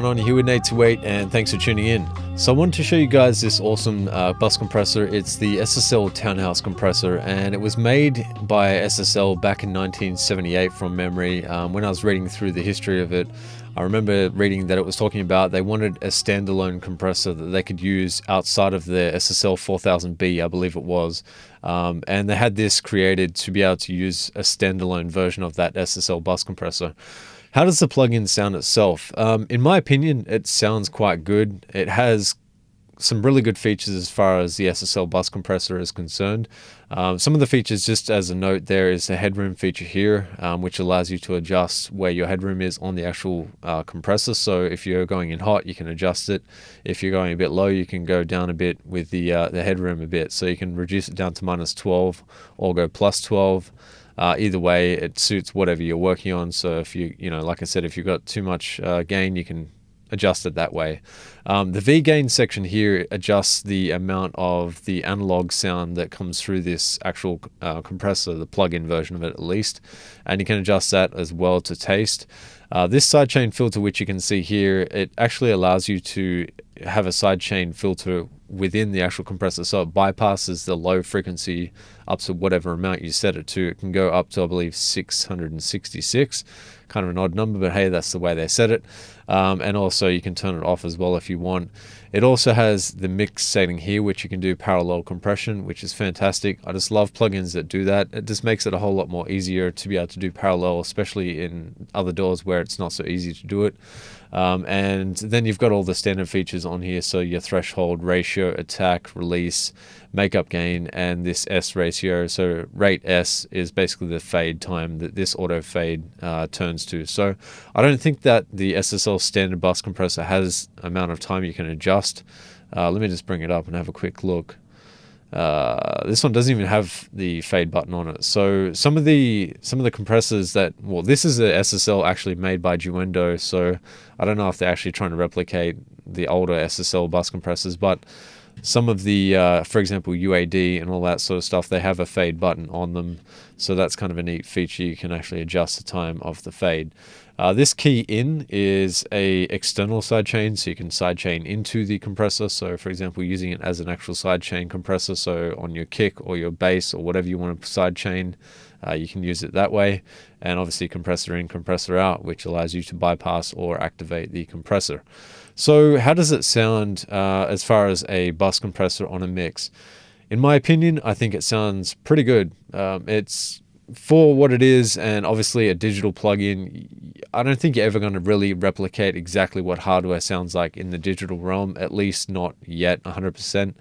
going on? You're here with Nate 28 and thanks for tuning in. So I wanted to show you guys this awesome bus compressor. It's the SSL Townhouse compressor, and it was made by SSL back in 1978 from memory. When I was reading through the history of it, I remember reading that it was talking about they wanted a standalone compressor that they could use outside of the SSL 4000B, I believe it was. And they had this created to be able to use a standalone version of that SSL bus compressor. How does the plugin sound itself? In my opinion, it sounds quite good. It has some really good features as far as the SSL bus compressor is concerned. Some of the features, just as a note, there is a headroom feature here, which allows you to adjust where your headroom is on the actual compressor. So if you're going in hot, you can adjust it. If you're going a bit low, you can go down a bit with the headroom a bit. So you can reduce it down to -12 or go +12. Either way, it suits whatever you're working on. So if like I said, if you've got too much gain, you can adjust it that way. The V gain section here adjusts the amount of the analog sound that comes through this actual compressor, the plug-in version of it at least, and you can adjust that as well to taste. This sidechain filter, which you can see here, it actually allows you to have a sidechain filter within the actual compressor, so it bypasses the low frequency up to whatever amount you set it to. It can go up to, I believe, 666, kind of an odd number, but hey, that's the way they set it. And also you can turn it off as well if you want. It also has the mix setting here, which you can do parallel compression, which is fantastic. I just love plugins that do that. It just makes it a whole lot more easier to be able to do parallel, especially in other DAWs where it's not so easy to do it. And then you've got all the standard features on here, so your threshold, ratio, attack, release, makeup gain, and this S ratio. So rate S is basically the fade time that this auto fade turns to. So I don't think that the SSL standard bus compressor has amount of time you can adjust. Let me just bring it up and have a quick look. This one doesn't even have the fade button on it. So some of the compressors that, well, this is a SSL actually made by Duende, so I don't know if they're actually trying to replicate the older SSL bus compressors, but some of the, for example, UAD and all that sort of stuff, they have a fade button on them. So that's kind of a neat feature. You can actually adjust the time of the fade. This key in is a external sidechain, so you can sidechain into the compressor. So for example, using it as an actual sidechain compressor, so on your kick or your bass or whatever you want to sidechain, you can use it that way. And obviously compressor in, compressor out, which allows you to bypass or activate the compressor. So how does it sound as far as a bus compressor on a mix? In my opinion, I think it sounds pretty good. It's for what it is, and obviously a digital plugin. I don't think you're ever going to really replicate exactly what hardware sounds like in the digital realm, at least not yet 100%.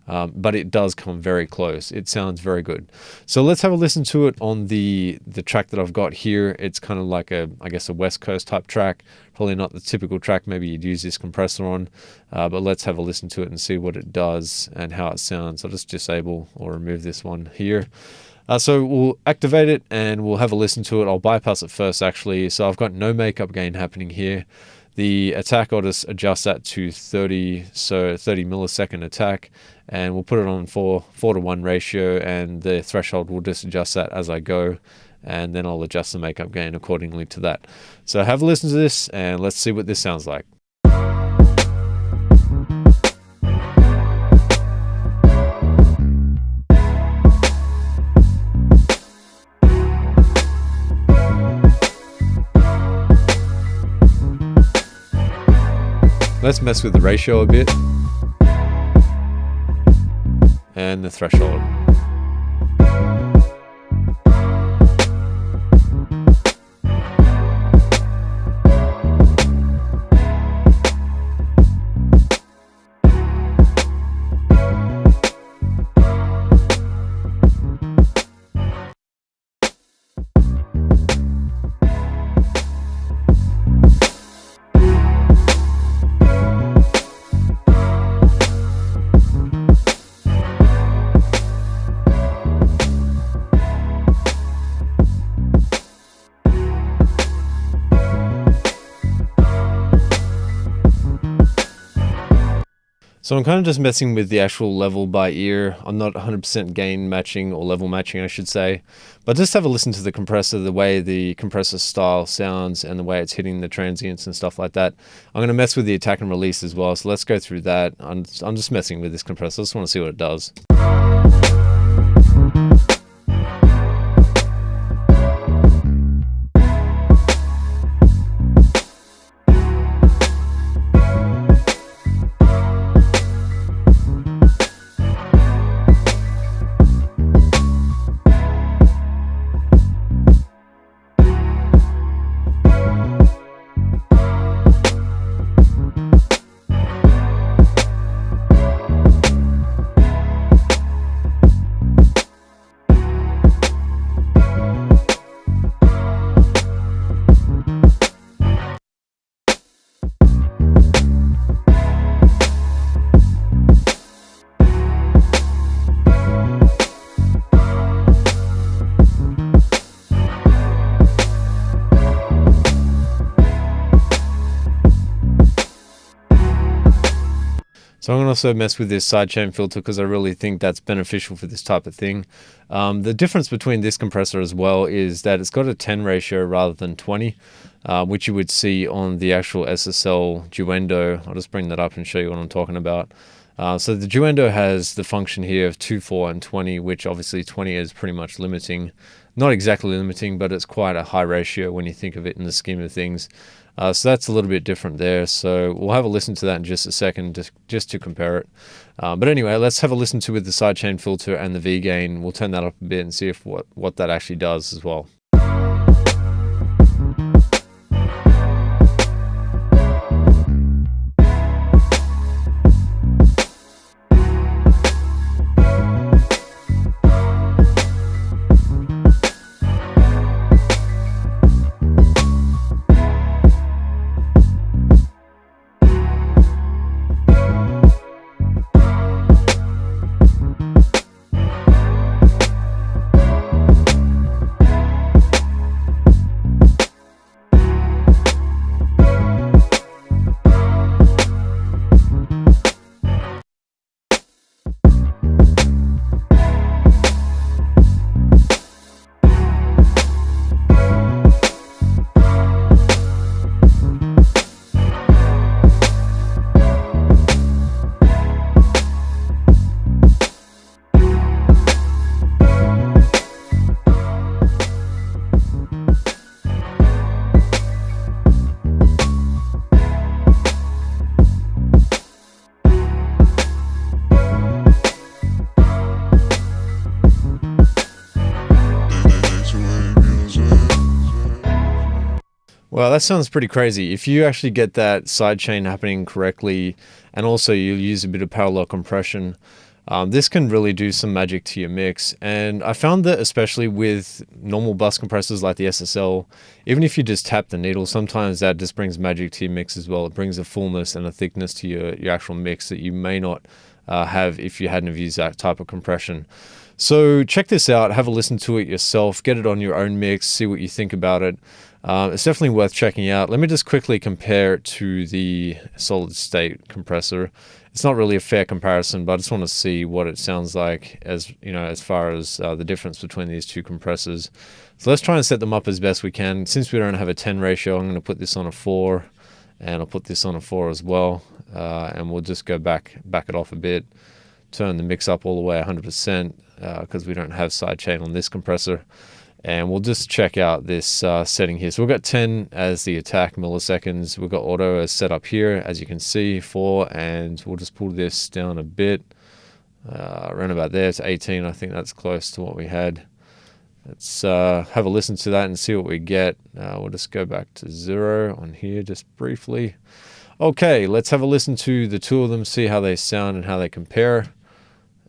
But it does come very close. It sounds very good. So let's have a listen to it on the track that I've got here. It's kind of like I guess a West Coast type track. Probably not the typical track maybe you'd use this compressor on, but let's have a listen to it and see what it does and how it sounds. I'll just disable or remove this one here. So we'll activate it and we'll have a listen to it. I'll bypass it first actually. So I've got no makeup gain happening here. The attack, I'll just adjust that to 30, so 30 millisecond attack, and we'll put it on 4:1 ratio, and the threshold, we'll just adjust that as I go, and then I'll adjust the makeup gain accordingly to that. So have a listen to this and let's see what this sounds like. Let's mess with the ratio a bit and the threshold. So I'm kind of just messing with the actual level by ear. I'm not 100% gain matching or level matching, I should say. But just have a listen to the compressor, the way the compressor style sounds and the way it's hitting the transients and stuff like that. I'm going to mess with the attack and release as well. So let's go through that. I'm just messing with this compressor. I just want to see what it does. So I'm going to also mess with this sidechain filter because I really think that's beneficial for this type of thing. The difference between this compressor as well is that it's got a 10 ratio rather than 20, which you would see on the actual SSL Duende. I'll just bring that up and show you what I'm talking about. So the Duende has the function here of 2, 4, and 20, which obviously 20 is pretty much limiting. Not exactly limiting, but it's quite a high ratio when you think of it in the scheme of things. So that's a little bit different there. So we'll have a listen to that in just a second, just to compare it. But anyway, let's have a listen to with the sidechain filter and the V gain. We'll turn that up a bit and see if what that actually does as well. Well, that sounds pretty crazy. If you actually get that sidechain happening correctly, and also you use a bit of parallel compression, this can really do some magic to your mix. And I found that especially with normal bus compressors like the SSL, even if you just tap the needle, sometimes that just brings magic to your mix as well. It brings a fullness and a thickness to your actual mix that you may not have if you hadn't have used that type of compression. So check this out, have a listen to it yourself, get it on your own mix, see what you think about it. It's definitely worth checking out. Let me just quickly compare it to the solid state compressor. It's not really a fair comparison, but I just want to see what it sounds like as far as the difference between these two compressors. So let's try and set them up as best we can. Since we don't have a 10 ratio, I'm going to put this on a 4, and I'll put this on a 4 as well. And we'll just go back it off a bit, turn the mix up all the way 100% because we don't have sidechain on this compressor. And we'll just check out this setting here. So we've got 10 as the attack milliseconds. We've got auto as set up here, as you can see, 4. And we'll just pull this down a bit, around about there to 18. I think that's close to what we had. Let's have a listen to that and see what we get. We'll just go back to 0 on here just briefly. Okay, let's have a listen to the two of them, see how they sound and how they compare.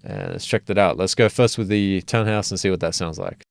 And let's check that out. Let's go first with the Townhouse and see what that sounds like.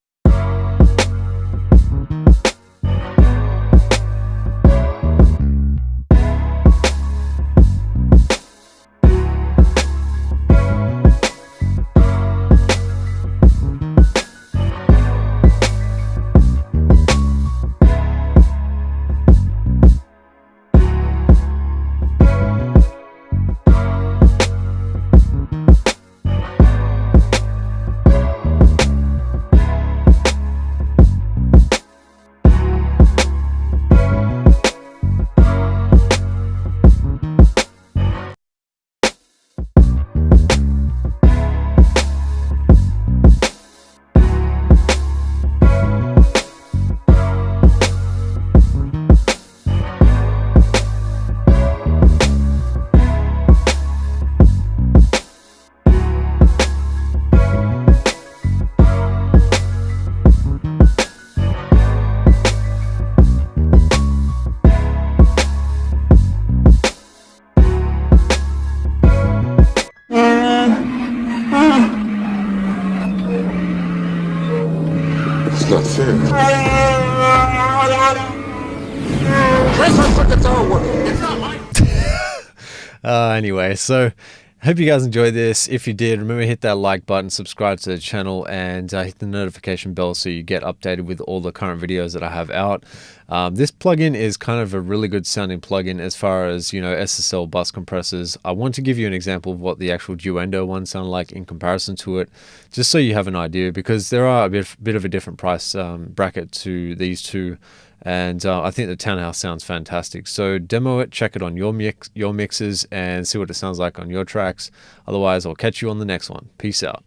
It's not fair. It's not mine. Anyway, so hope you guys enjoyed this. If you did, remember to hit that like button, subscribe to the channel, and hit the notification bell so you get updated with all the current videos that I have out. This plugin is kind of a really good sounding plugin as far as, you know, SSL bus compressors. I want to give you an example of what the actual Duende one sound like in comparison to it, just so you have an idea, because there are a bit of a different price bracket to these two. And I think the Townhouse sounds fantastic. So demo it, check it on your mixes, and see what it sounds like on your tracks. Otherwise, I'll catch you on the next one. Peace out.